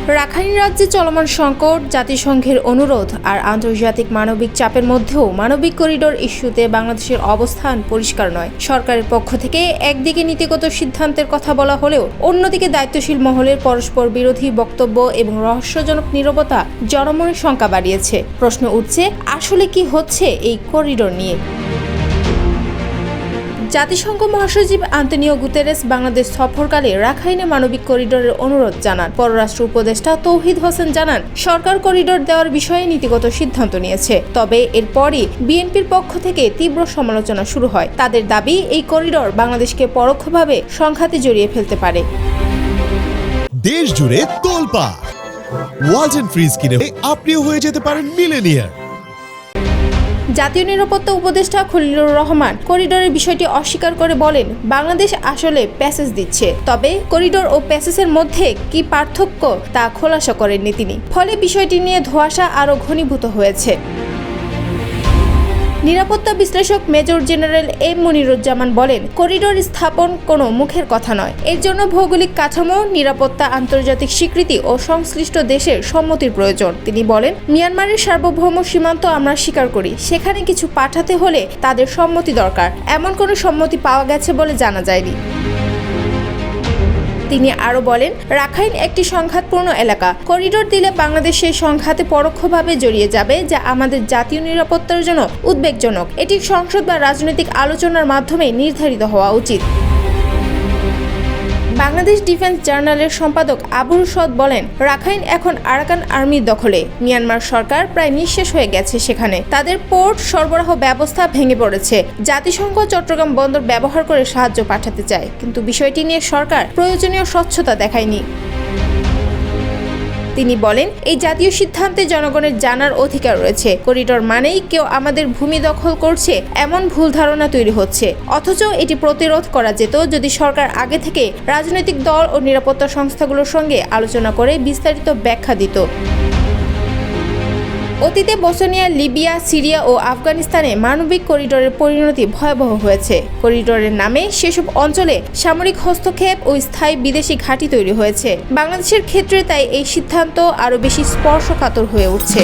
Rakhine রাজ্যে চলমান সংকট, জাতিসংঘের অনুরোধ আর আন্তর্জাতিক মানবিক চাপের মধ্যেও মানবিক করিডোর ইস্যুতে বাংলাদেশের অবস্থান পরিষ্কার নয়। সরকারের পক্ষ থেকে একদিকে নীতিগত সিদ্ধান্তের কথা বলা হলেও অন্যদিকে দায়িত্বশীল মহলের পরস্পর বিরোধী বক্তব্য এবং রহস্যজনক নীরবতা জনমনে শঙ্কা বাড়িয়েছে। প্রশ্ন উঠছে, আসলে কি হচ্ছে এই করিডোর নিয়ে? জাতিসংঘ মহাসচিব আন্তোনিও গুতেরেস বাংলাদেশ সফরকালে রাখাইনে মানবিক করিডোরের অনুরোধ জানান। পররাষ্ট্র উপদেষ্টা তৌহিদ হোসেন জানান, সরকার করিডোর দেওয়ার বিষয়ে নীতিগত সিদ্ধান্ত নিয়েছে। তবে এরপরই বিএনপির পক্ষ থেকে তীব্র সমালোচনা শুরু হয়। তাদের দাবি, এই করিডোর বাংলাদেশকে পরোক্ষভাবে সংঘাতে জড়িয়ে ফেলতে পারে। দেশ জুড়ে তোলপাড় ওয়ালটন ফ্রিজ কিনে আপনিও হয়ে যেতে পারেন মিলেনিয়ার। জাতীয় নিরাপত্তা উপদেষ্টা খলিলুর রহমান করিডোরের বিষয়টি অস্বীকার করে বলেন, বাংলাদেশ আসলে প্যাসেজ দিচ্ছে, তবে করিডোর ও প্যাসেজের মধ্যে কি পার্থক্য তা খোলাসা করেননি তিনি। ফলে বিষয়টি নিয়ে ধোঁয়াশা আরও ঘনীভূত হয়েছে। নিরাপত্তা বিশ্লেষক মেজর জেনারেল এম মনিরুজ্জামান বলেন, করিডোর স্থাপন কোনো মুখের কথা নয়। এর জন্য ভৌগোলিক কাঠামো, নিরাপত্তা, আন্তর্জাতিক স্বীকৃতি ও সংশ্লিষ্ট দেশের সম্মতির প্রয়োজন। তিনি বলেন, মিয়ানমারের সার্বভৌম সীমান্ত আমরা স্বীকার করি, সেখানে কিছু পাঠাতে হলে তাদের সম্মতি দরকার। এমন কোনো সম্মতি পাওয়া গেছে বলে জানা যায়নি। তিনি আরও বলেন, রাখাইন একটি সংঘাতপূর্ণ এলাকা। করিডোর দিলে বাংলাদেশ সেই সংঘাতে পরোক্ষভাবে জড়িয়ে যাবে, যা আমাদের জাতীয় নিরাপত্তার জন্য উদ্বেগজনক। এটি সংসদ বা রাজনৈতিক আলোচনার মাধ্যমে নির্ধারিত হওয়া উচিত। বাংলাদেশ ডিফেন্স জার্নালের সম্পাদক আবুল সদ বলেন, রাখাইন এখন আরাকান আর্মির দখলে। মিয়ানমার সরকার প্রায় নিঃশেষ হয়ে গেছে সেখানে। তাদের পোর্ট সরবরাহ ব্যবস্থা ভেঙে পড়েছে। জাতিসংঘ চট্টগ্রাম বন্দর ব্যবহার করে সাহায্য পাঠাতে চায়, কিন্তু বিষয়টি নিয়ে সরকার প্রয়োজনীয় স্বচ্ছতা দেখায়নি। তিনি বলেন, এই জাতীয় সিদ্ধান্তে জনগণের জানার অধিকার রয়েছে। করিডোর মানেই কেউ আমাদের ভূমি দখল করছে, এমন ভুল ধারণা তৈরি হচ্ছে। অথচ এটি প্রতিরোধ করা যেত যদি সরকার আগে থেকে রাজনৈতিক দল ও নিরাপত্তা সংস্থাগুলোর সঙ্গে আলোচনা করে বিস্তারিত ব্যাখ্যা দিত। অতীতে বসনিয়া, লিবিয়া, সিরিয়া ও আফগানিস্তানে মানবিক করিডোরের পরিণতি ভয়াবহ হয়েছে। করিডোরের নামে সেসব অঞ্চলে সামরিক হস্তক্ষেপ ও স্থায়ী বিদেশি ঘাঁটি তৈরি হয়েছে। বাংলাদেশের ক্ষেত্রে তাই এই সিদ্ধান্ত আরও বেশি স্পর্শকাতর হয়ে উঠছে।